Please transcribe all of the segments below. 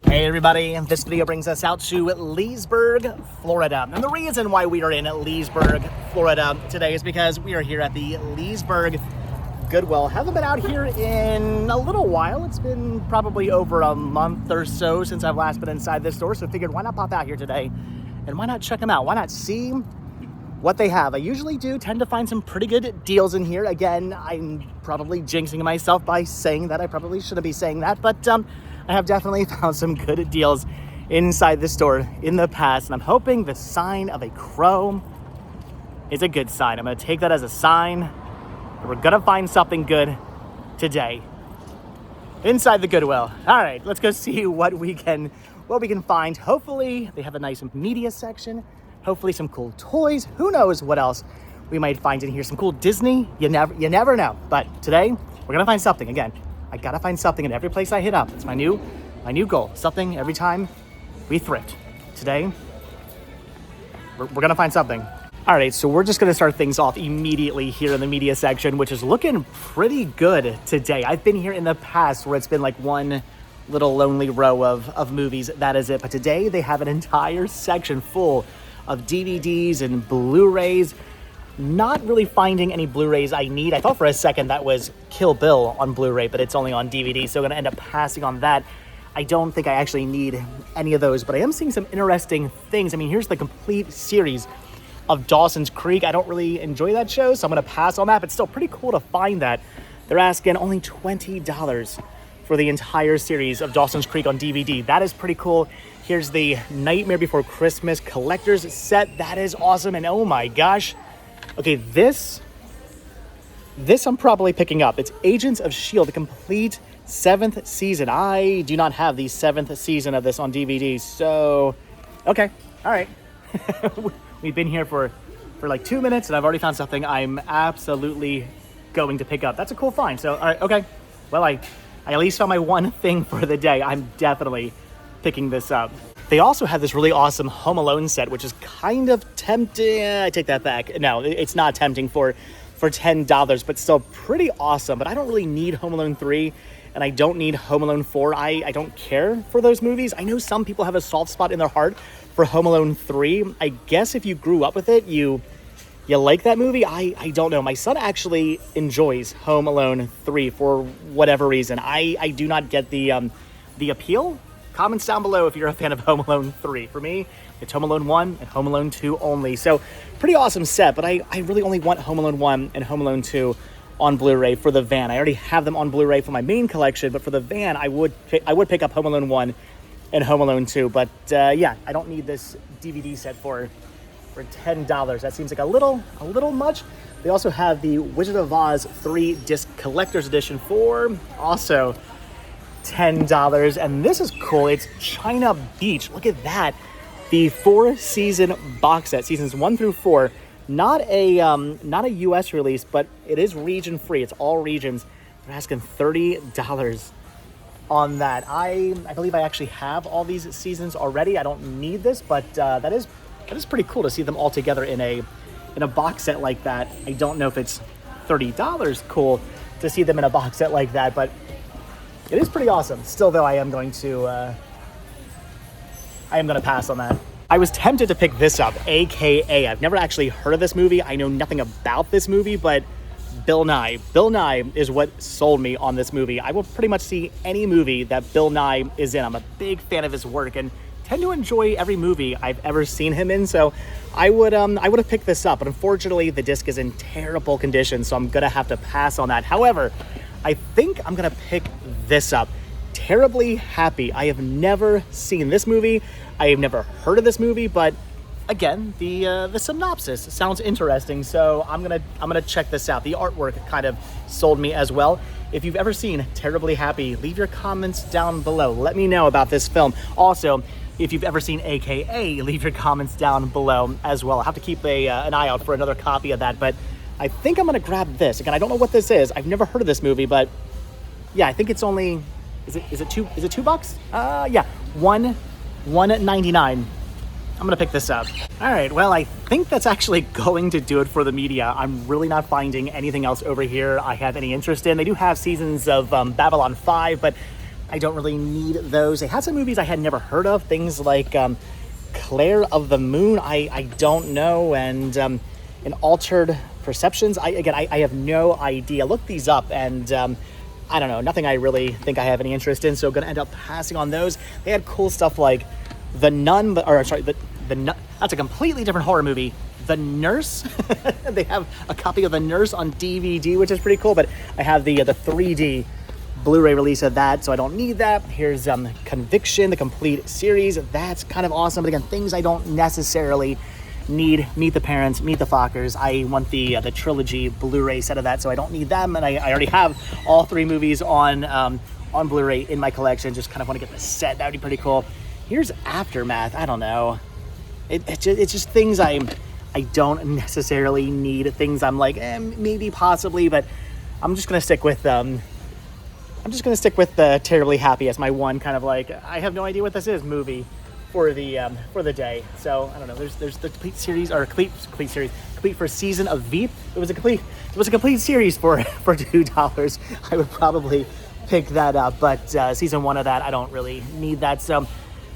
Hey everybody, this video brings us out to Leesburg, Florida. And the reason why we are in Leesburg, Florida today is because we are here at the Leesburg Goodwill. Haven't been out here in a little while. It's been probably over a month or so since I've last been inside this store, so figured why not pop out here today and why not check them out? Why not see what they have? I usually do tend to find some pretty good deals in here. Again, I'm probably jinxing myself by saying that. I probably shouldn't be saying that, but I have definitely found some good deals inside the store in the past, and I'm hoping the sign of a crow is a good sign. I'm gonna take that as a sign. We're gonna find something good today inside the Goodwill. All right, let's go see what we can find. Hopefully they have a nice media section. Hopefully some cool toys. Who knows what else we might find in here? Some cool Disney. You never know. But today we're gonna find something. Again, I gotta find something in every place I hit up. It's my new goal. Something every time we thrift. Today, we're gonna find something. All right, so we're just gonna start things off immediately here in the media section, which is looking pretty good today. I've been here in the past where it's been like one little lonely row of movies, that is it. But today they have an entire section full of DVDs and Blu-rays. Not really finding any Blu-rays I need. I thought for a second that was Kill Bill on Blu-ray, but it's only on DVD, so I'm gonna end up passing on that. I don't think I actually need any of those, but I am seeing some interesting things. I mean, here's the complete series of Dawson's Creek. I don't really enjoy that show, so I'm gonna pass on that, but still pretty cool to find that. They're asking only $20 for the entire series of Dawson's Creek on DVD. That is pretty cool. Here's the Nightmare Before Christmas collector's set. That is awesome, and oh my gosh. Okay, this I'm probably picking up. It's Agents of S.H.I.E.L.D., the complete 7th season. I do not have the 7th season of this on DVD, so okay, all right. We've been here for like 2 minutes, and I've already found something I'm absolutely going to pick up. That's a cool find. So, all right, okay. Well, I at least found my one thing for the day. I'm definitely picking this up. They also have this really awesome Home Alone set, which is kind of tempting. I take that back. No, it's not tempting for $10, but still pretty awesome. But I don't really need Home Alone 3, and I don't need Home Alone 4. I don't care for those movies. I know some people have a soft spot in their heart for Home Alone 3. I guess if you grew up with it, you like that movie. I don't know. My son actually enjoys Home Alone 3 for whatever reason. I do not get the appeal. Comments down below if you're a fan of Home Alone 3. For me, it's Home Alone 1 and Home Alone 2 only. So pretty awesome set, but I really only want Home Alone 1 and Home Alone 2 on Blu-ray for the van. I already have them on Blu-ray for my main collection, but for the van, I would pick up Home Alone 1 and Home Alone 2. But yeah, I don't need this DVD set for $10. That seems like a little much. They also have the Wizard of Oz 3-disc collector's edition for also $10, and this is cool. It's China Beach. Look at that. The 4-season box set, seasons 1 through 4. Not a US release, but it is region free. It's all regions. They're asking $30 on that. I believe I actually have all these seasons already. I don't need this, but that is pretty cool to see them all together in a box set like that. I don't know if it's $30 cool to see them in a box set like that, but it is pretty awesome. Still, though, I am going to pass on that. I was tempted to pick this up, AKA. I've never actually heard of this movie. I know nothing about this movie, but Bill Nye. Bill Nye is what sold me on this movie. I will pretty much see any movie that Bill Nye is in. I'm a big fan of his work and tend to enjoy every movie I've ever seen him in. So I would have picked this up, but unfortunately the disc is in terrible condition, so I'm gonna have to pass on that. However, I think I'm gonna pick this up. Terribly Happy. I have never seen this movie. I have never heard of this movie, but again, the synopsis sounds interesting, so I'm gonna check this out. The artwork kind of sold me as well. If you've ever seen Terribly Happy, leave your comments down below. Let me know about this film. Also, if you've ever seen AKA, leave your comments down below as well. I'll have to keep an eye out for another copy of that, but I think I'm gonna grab this. Again, I don't know what this is. I've never heard of this movie, but yeah, I think it's only, is it $2? Yeah, $1.99. I'm gonna pick this up. All right, well, I think that's actually going to do it for the media. I'm really not finding anything else over here I have any interest in. They do have seasons of Babylon 5, but I don't really need those. They had some movies I had never heard of, things like Claire of the Moon, I don't know, and Altered Perceptions. I have no idea. Look these up, and I don't know, nothing I really think I have any interest in, so going to end up passing on those. They had cool stuff like The Nun, the Nun, that's a completely different horror movie. The Nurse. They have a copy of The Nurse on DVD, which is pretty cool, but I have the 3D Blu-ray release of that, so I don't need that. Here's Conviction, the complete series. That's kind of awesome, but again, things I don't necessarily need. Meet the Parents, Meet the Fockers. I want the trilogy Blu-ray set of that, so I don't need them, and I already have all 3 movies on Blu-ray in my collection. Just kind of want to get the set. That would be pretty cool. Here's Aftermath. I don't know. It's just things I don't necessarily need. Things I'm like, maybe, possibly, but I'm just gonna stick with Terribly Happy as my one kind of like, I have no idea what this is movie for the day. So I don't know. There's the complete series, or complete for Season of Veep. It was a complete series for $2. I would probably pick that up, but season 1 of that, I don't really need that. So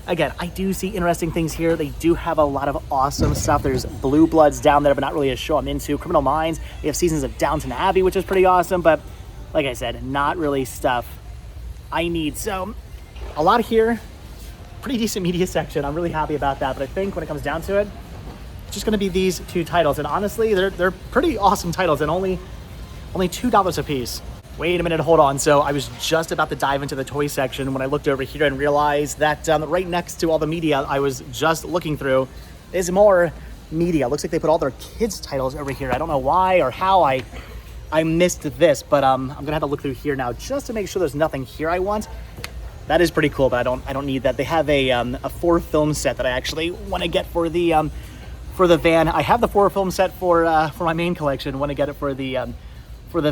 again, I do see interesting things here. They do have a lot of awesome stuff. There's Blue Bloods down there, but not really a show I'm into. Criminal Minds. They have seasons of Downton Abbey, which is pretty awesome, but like I said, not really stuff I need. So a lot here, pretty decent media section. I'm really happy about that, but I think when it comes down to it, it's just gonna be these 2 titles. And honestly, they're pretty awesome titles, and only $2 a piece. Wait a minute, hold on. So I was just about to dive into the toy section when I looked over here and realized that right next to all the media I was just looking through is more media. Looks like they put all their kids' titles over here. I don't know why or how I missed this, but I'm gonna have to look through here now just to make sure there's nothing here I want. That is pretty cool, but I don't need that. They have a 4-film set that I actually want to get for the van. I have the 4-film set for my main collection. Want to get it for the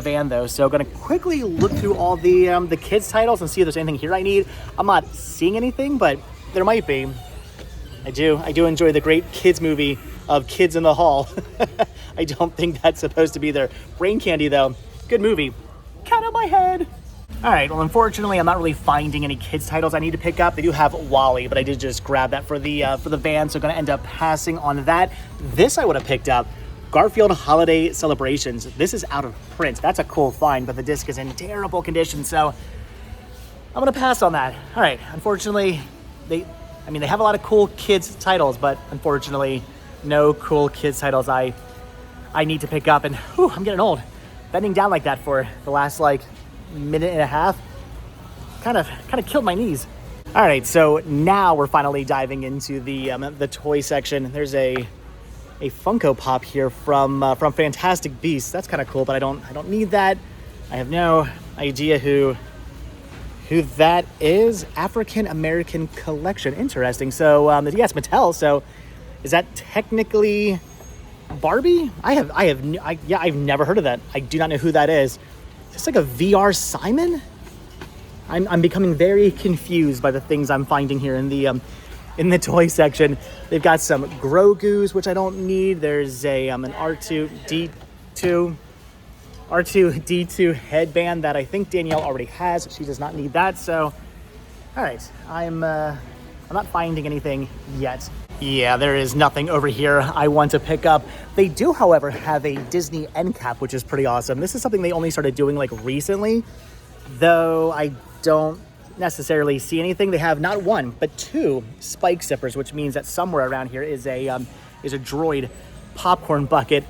van though. So going to quickly look through all the kids titles and see if there's anything here I need. I'm not seeing anything, but there might be. I do enjoy the great kids movie of Kids in the Hall. I don't think that's supposed to be there. Brain Candy though, good movie. Cat on my head. All right, well, unfortunately, I'm not really finding any kids titles I need to pick up. They do have Wall-E, but I did just grab that for the van, so going to end up passing on that. This I would have picked up. Garfield Holiday Celebrations. This is out of print. That's a cool find, but the disc is in terrible condition, so I'm going to pass on that. All right, unfortunately, they have a lot of cool kids titles, but unfortunately, no cool kids titles I need to pick up. And whew, I'm getting old. Bending down like that for the last minute and a half kind of killed my knees. All right, so now we're finally diving into the toy section. There's a Funko Pop here from Fantastic Beasts. That's kind of cool, but I don't need that. I have no idea who that is. African American Collection. Interesting. So yes, Mattel. So is that technically Barbie? I've never heard of that. I do not know who that is. Is this like a VR Simon? I'm becoming very confused by the things I'm finding here in the toy section. They've got some Grogu's, which I don't need. There's an R2D2 headband that I think Danielle already has. She does not need that. So, all right, I'm not finding anything yet. Yeah, there is nothing over here I want to pick up. They do, however, have a Disney end cap, which is pretty awesome. This is something they only started doing recently, though I don't necessarily see anything. They have not 1, but 2 spike zippers, which means that somewhere around here is a droid popcorn bucket.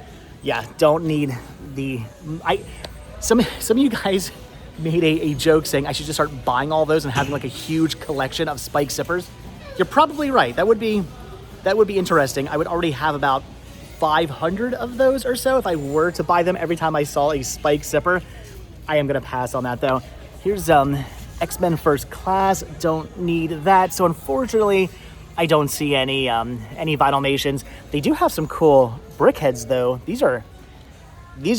Yeah, don't need some of you guys made a joke saying I should just start buying all those and having a huge collection of spike zippers. You're probably right. That would be interesting. I would already have about 500 of those or so if I were to buy them every time I saw a spike zipper. I am gonna pass on that though. Here's X-Men First Class. Don't need that. So unfortunately, I don't see any Vinylmations. They do have some cool brickheads though. These are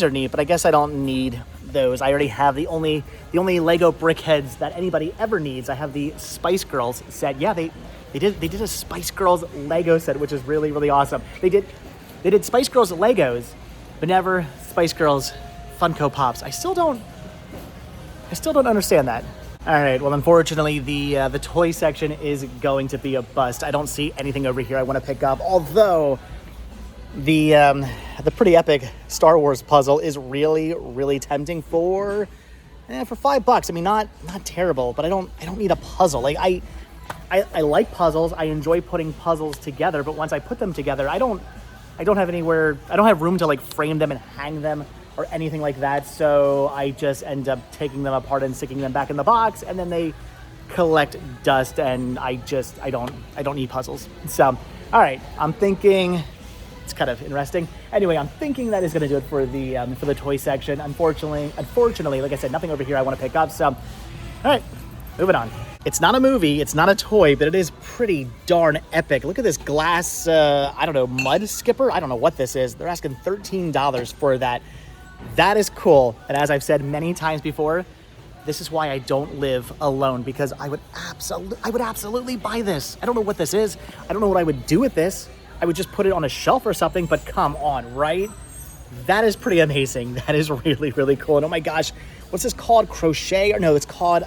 neat, but I guess I don't need those. I already have the only Lego brickheads that anybody ever needs. I have the Spice Girls set. Yeah, they did a Spice Girls Lego set, which is really, really awesome. They did Spice Girls Legos, but never Spice Girls Funko Pops. I still don't understand that. All right, well, unfortunately, the toy section is going to be a bust. I don't see anything over here I want to pick up, although the pretty epic Star Wars puzzle is really, really tempting for $5. I mean, not terrible, but I don't need a puzzle. Like I like puzzles. I enjoy putting puzzles together, but once I put them together, I don't have room to like frame them and hang them or anything like that. So I just end up taking them apart and sticking them back in the box, and then they collect dust, and I don't need puzzles. So, all right, I'm thinking it's kind of interesting. Anyway, I'm thinking that is going to do it for the toy section. Unfortunately, like I said, nothing over here I want to pick up. So, all right, moving on. It's not a movie, it's not a toy, but it is pretty darn epic. Look at this glass, mud skipper. I don't know what this is. They're asking $13 for that. That is cool. And as I've said many times before, this is why I don't live alone, because I would absolutely buy this. I don't know what this is. I don't know what I would do with this. I would just put it on a shelf or something, but come on, right? That is pretty amazing. That is really, really cool. And oh my gosh, what's this called? Crochet? Or no, it's called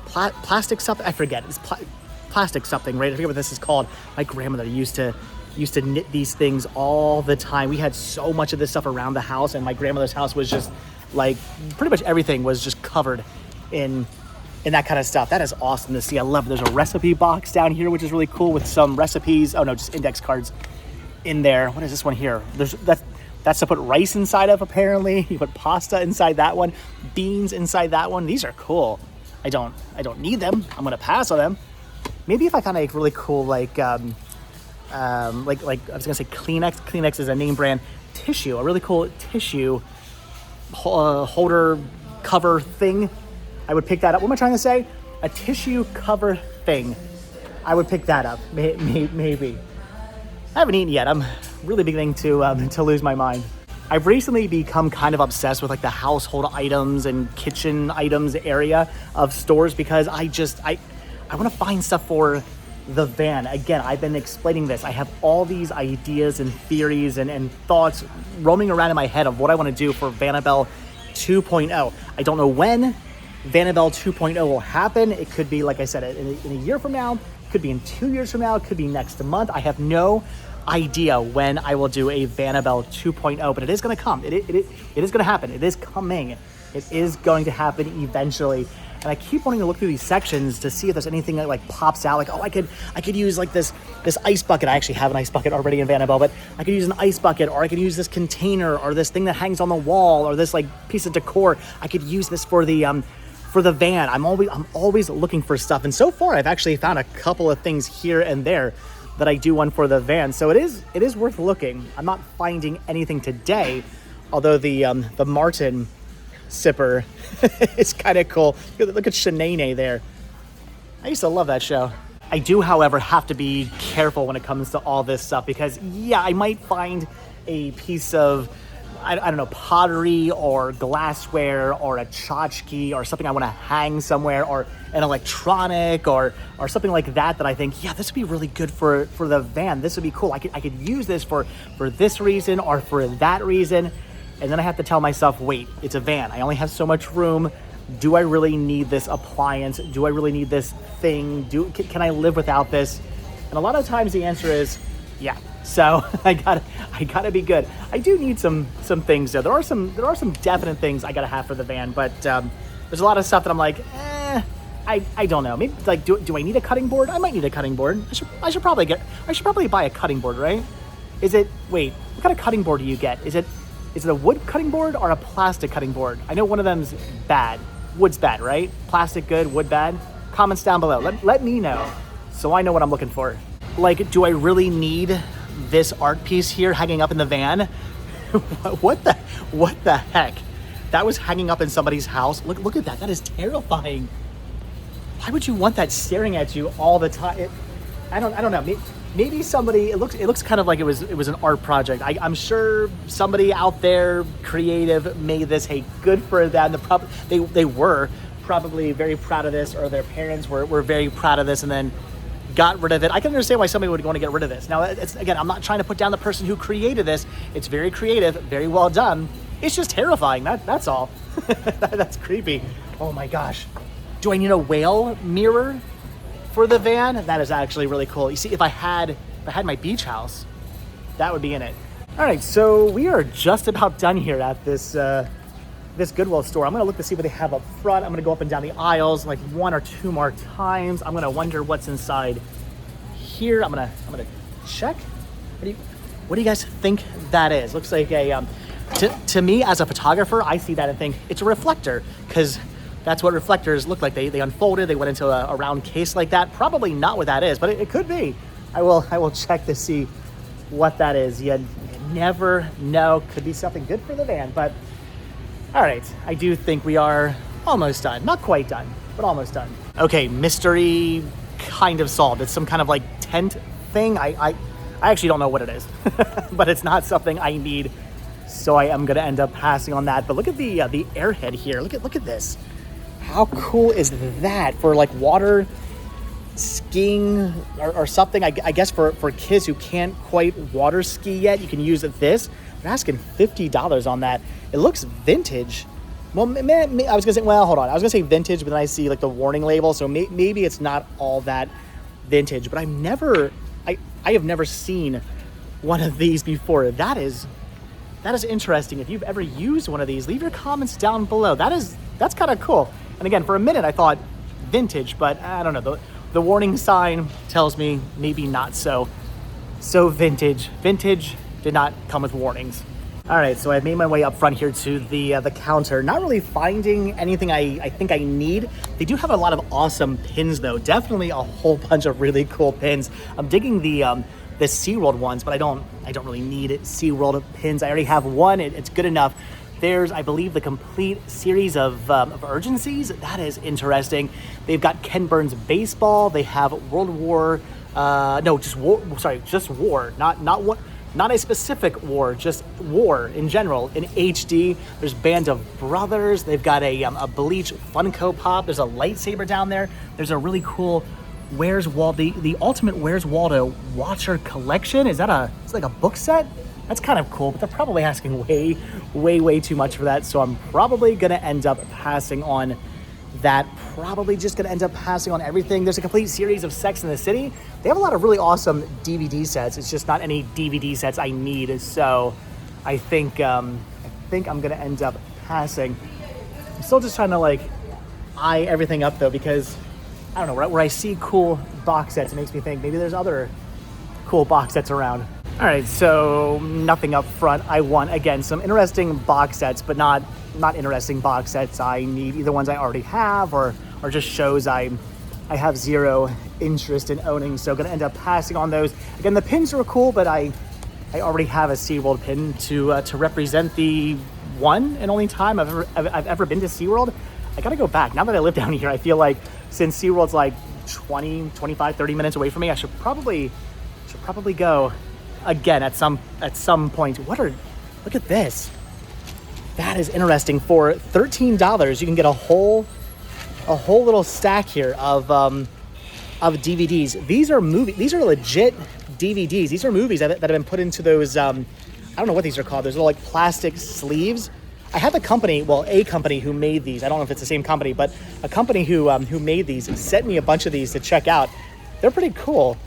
plastic something. I forget. It's plastic something, right? I forget what this is called. My grandmother used to knit these things all the time. We had so much of this stuff around the house, and my grandmother's house was just like pretty much everything was just covered in that kind of stuff. That is awesome to see. I love it. There's a recipe box down here, which is really cool, with some recipes. Oh no, just index cards in there. What is this one here? That's to put rice inside of, apparently. You put pasta inside that one, beans inside that one. These are cool. I don't need them. I'm gonna pass on them. Maybe if I found a really cool like I was gonna say Kleenex. Kleenex is a name brand tissue. A really cool tissue holder cover thing. I would pick that up. What am I trying to say? A tissue cover thing. I would pick that up. Maybe. I haven't eaten yet. I'm really beginning to lose my mind. I've recently become kind of obsessed with like the household items and kitchen items area of stores, because I want to find stuff for the van. Again, I've been explaining this. I have all these ideas and theories and thoughts roaming around in my head of what I want to do for Vanabelle 2.0. I don't know when Vanabelle 2.0 will happen. It could be, like I said, in a year from now, it could be in 2 years from now, it could be next month. I have no idea when I will do a Vanabelle 2.0, but it is going to come. It is going to happen. It is coming. It is going to happen eventually. And I keep wanting to look through these sections to see if there's anything that like pops out. Like, oh, I could use like this ice bucket. I actually have an ice bucket already in Vanabelle, but I could use an ice bucket, or I could use this container, or this thing that hangs on the wall, or this like piece of decor. I could use this for the van. I'm always looking for stuff. And so far I've actually found a couple of things here and there that I do want for the van. So it is worth looking. I'm not finding anything today, although the Martin sipper is kind of cool. Look at Shanae there. I used to love that show. I do, however, have to be careful when it comes to all this stuff, because yeah, I might find a piece of, I don't know, pottery or glassware or a tchotchke or something I want to hang somewhere, or an electronic or something like that I think, yeah, this would be really good for the van. This would be cool. I could use this for this reason or for that reason. And then I have to tell myself, wait, it's a van. I only have so much room. Do I really need this appliance? Do I really need this thing? Can I live without this? And a lot of times the answer is yeah. So I gotta be good. I do need some things though. There are some definite things I gotta have for the van, but there's a lot of stuff that I'm like, I don't know. Maybe like, do I need a cutting board? I might need a cutting board. I should probably buy a cutting board, right? What kind of cutting board do you get? Is it a wood cutting board or a plastic cutting board? I know one of them's bad. Wood's bad, right? Plastic good, wood bad? Comments down below. Let me know so I know what I'm looking for. Like, do I really need this art piece here hanging up in the van? What the heck? That was hanging up in somebody's house. Look at that. That is terrifying. Why would you want that staring at you all the time? I don't know. Maybe somebody, it looks kind of like it was an art project. I'm sure somebody out there creative made this. Hey, good for them. They were probably very proud of this, or their parents were very proud of this, and then got rid of it. I can understand why somebody would want to get rid of this. Now, again, I'm not trying to put down the person who created this. It's very creative, very well done. It's just terrifying. That's all. That's creepy. Oh my gosh. Do I need a whale mirror for the van? That is actually really cool. You see, if I had my beach house, that would be in it. All right, so we are just about done here at this this Goodwill store. I'm gonna look to see what they have up front. I'm gonna go up and down the aisles like 1 or 2 more times. I'm gonna wonder what's inside here. I'm gonna check. What do you guys think that is? Looks like a to me as a photographer, I see that and think it's a reflector, because that's what reflectors look like. They unfolded, they went into a round case like that. Probably not what that is, but it could be. I will check to see what that is. You never know. Could be something good for the van, but all right. I do think we are almost done. Not quite done, but almost done. Okay, mystery kind of solved. It's some kind of like tent thing. I actually don't know what it is, but it's not something I need, so I am gonna end up passing on that. But look at the airhead here. Look at this. How cool is that for like water skiing or something? I guess for kids who can't quite water ski yet, you can use this. They're asking $50 on that. It looks vintage. Well, I was gonna say, well, hold on. I was gonna say vintage, but then I see like the warning label, so maybe it's not all that vintage. But I have never seen one of these before. That is interesting. If you've ever used one of these, leave your comments down below. That's kind of cool. And again, for a minute I thought vintage, but I don't know. The warning sign tells me maybe not so vintage. Vintage did not come with warnings. All right, so I've made my way up front here to the counter. Not really finding anything I think I need. They do have a lot of awesome pins though. Definitely a whole bunch of really cool pins. I'm digging the SeaWorld ones, but I don't really need SeaWorld pins. I already have one. It's good enough. There's, I believe, the complete series of urgencies. That is interesting. They've got Ken Burns baseball. They have World War, just war, not a specific war, just war in general in HD. There's Band of Brothers. They've got a Bleach Funko Pop. There's a lightsaber down there. There's a really cool Where's Waldo, the Ultimate Where's Waldo Watcher Collection. It's like a book set? That's kind of cool, but they're probably asking way too much for that. So I'm probably gonna end up passing on that. Probably just gonna end up passing on everything. There's a complete series of Sex and the City. They have a lot of really awesome DVD sets. It's just not any DVD sets I need. So I think I'm gonna end up passing. I'm still just trying to like eye everything up though, because I don't know, where I see cool box sets, it makes me think maybe there's other cool box sets around. All right, so nothing up front. I want, again, some interesting box sets, but not interesting box sets I need, either ones I already have or just shows I have zero interest in owning, so gonna end up passing on those. Again, the pins are cool, but I already have a SeaWorld pin to represent the one and only time I've ever been to SeaWorld. I gotta go back. Now that I live down here, I feel like since SeaWorld's like 20, 25, 30 minutes away from me, I should probably go again at some point. Look at this. That is interesting. For $13, you can get a whole little stack here of DVDs. These are legit DVDs. These are movies that have been put into those, I don't know what these are called. There's little like plastic sleeves. I had a company who made these. I don't know if it's the same company, but a company who made these sent me a bunch of these to check out. They're pretty cool.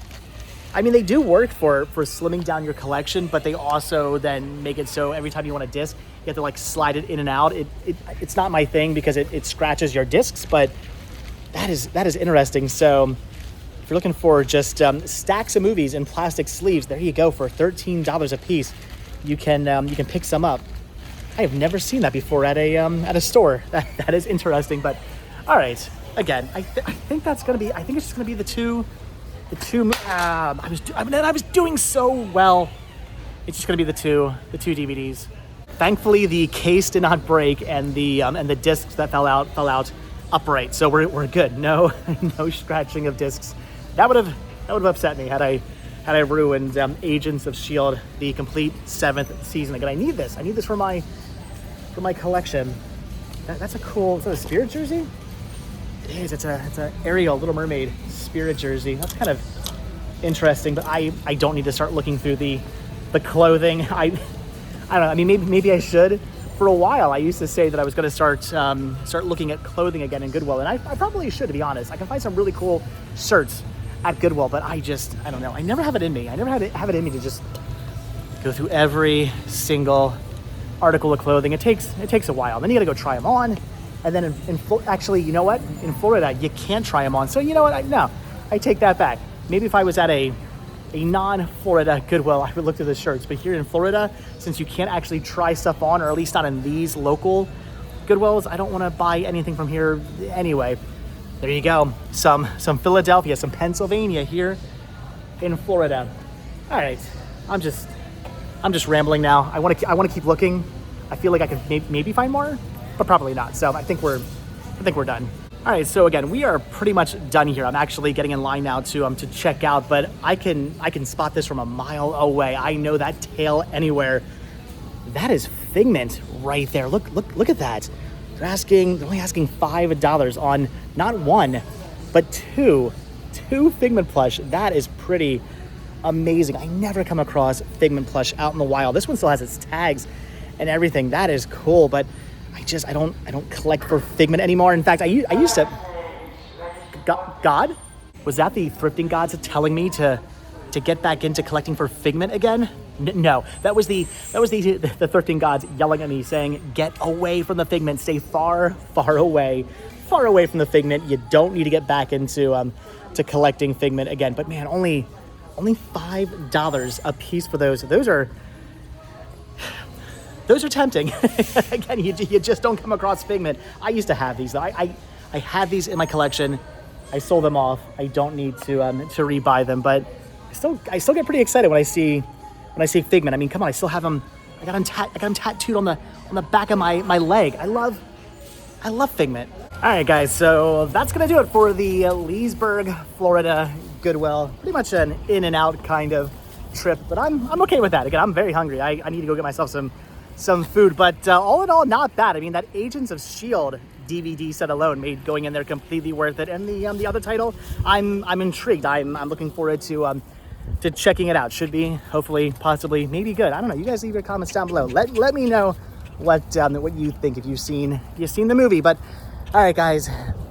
I mean, they do work for slimming down your collection, but they also then make it so every time you want a disc, you have to like slide it in and out. It's not my thing because it scratches your discs, but that is interesting. So if you're looking for just stacks of movies in plastic sleeves, there you go. For $13 a piece, you can pick some up. I have never seen that before at a store. That is interesting. But all right, again, I think that's gonna be. I think it's just gonna be the two. I was doing so well. It's just gonna be the two DVDs. Thankfully, the case did not break, and the discs that fell out upright. So we're good. No scratching of discs. That would have upset me had I ruined Agents of S.H.I.E.L.D., the complete 7th season. Again, I need this for my collection. That's a cool. Is that a Spirit jersey? It is. It's a Ariel Little Mermaid Spirit jersey. That's kind of interesting, but I don't need to start looking through the clothing. I don't know. I mean, maybe I should, for a while, I used to say that I was going to start looking at clothing again in Goodwill, and I probably should, to be honest. I can find some really cool shirts at Goodwill, but I don't know. I never have it in me. I never have it in me to just go through every single article of clothing. It takes a while. Then you got to go try them on, and then actually, you know what? In Florida, you can't try them on. So you know what? I take that back. Maybe if I was at a non-Florida Goodwill, I would look through the shirts. But here in Florida, since you can't actually try stuff on, or at least not in these local Goodwills, I don't want to buy anything from here anyway. There you go. Some Philadelphia, some Pennsylvania here in Florida. All right, I'm just rambling now. I want to keep looking. I feel like I could maybe find more, but probably not. So I think we're done. All right, so again, we are pretty much done here. I'm actually getting in line now to check out, but I can spot this from a mile away. I know that tail anywhere. That is Figment right there. Look at that. They're only asking $5 on not one, but two Figment plush. That is pretty amazing. I never come across Figment plush out in the wild. This one still has its tags and everything. That is cool, but I don't collect for Figment anymore. In fact, I used to. God? Was that the thrifting gods telling me to get back into collecting for Figment again? No, that was the thrifting gods yelling at me saying, "Get away from the Figment. Stay far away from the Figment. You don't need to get back into to collecting Figment again." But man, only $5 a piece for those. Those are tempting. Again, you just don't come across Figment. I used to have these though. I had these in my collection. I sold them off. I don't need to rebuy them, but I still get pretty excited when I see Figment. I mean, come on, I still have them. I got them tattooed on the back of my leg. I love Figment. All right, guys. So that's gonna do it for the Leesburg, Florida Goodwill. Pretty much an in and out kind of trip, but I'm okay with that. Again, I'm very hungry. I need to go get myself some food, but all in all, not bad. I mean, that Agents of S.H.I.E.L.D. DVD set alone made going in there completely worth it. And the other title, I'm intrigued. I'm looking forward to checking it out. Should be, hopefully, possibly, maybe good. I don't know. You guys leave your comments down below. Let me know what you think if you've seen the movie. But all right, guys,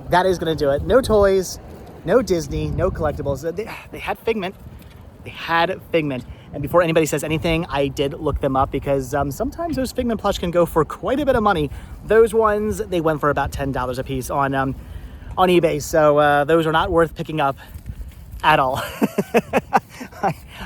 that is gonna do it. No toys, no Disney, no collectibles. They had Figment. They had Figment. And before anybody says anything, I did look them up because sometimes those Figment plush can go for quite a bit of money. Those ones, they went for about $10 a piece on eBay. So those are not worth picking up at all.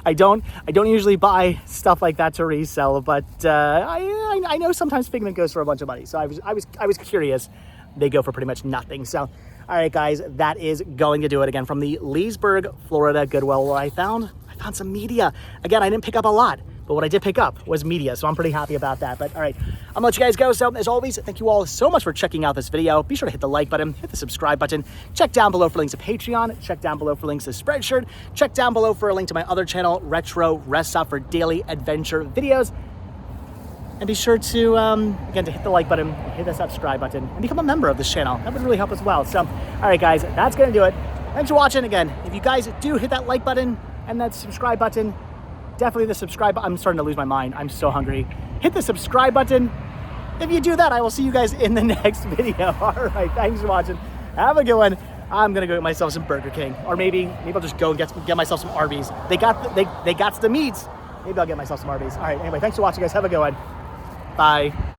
I don't usually buy stuff like that to resell, but I know sometimes Figment goes for a bunch of money. So I was curious. They go for pretty much nothing. So, all right, guys, that is going to do it again from the Leesburg, Florida Goodwill, where I found some media. Again, I didn't pick up a lot, but what I did pick up was media, so I'm pretty happy about that. But all right, I'm gonna let you guys go. So as always, thank you all so much for checking out this video. Be sure to hit the like button, hit the subscribe button, check down below for links to Patreon, check down below for links to Spreadshirt, check down below for a link to my other channel, Retro Rest Stop, for daily adventure videos. And be sure to, again, to hit the like button, hit the subscribe button, and become a member of this channel. That would really help as well. So, all right, guys, that's gonna do it. Thanks for watching. Again, if you guys do hit that like button and that subscribe button, definitely the subscribe. I'm starting to lose my mind. I'm so hungry. Hit the subscribe button. If you do that, I will see you guys in the next video. All right, thanks for watching. Have a good one. I'm gonna go get myself some Burger King, or maybe I'll just go and get myself some Arby's. They got the meats. Maybe I'll get myself some Arby's. All right. Anyway, thanks for watching, guys. Have a good one. Bye.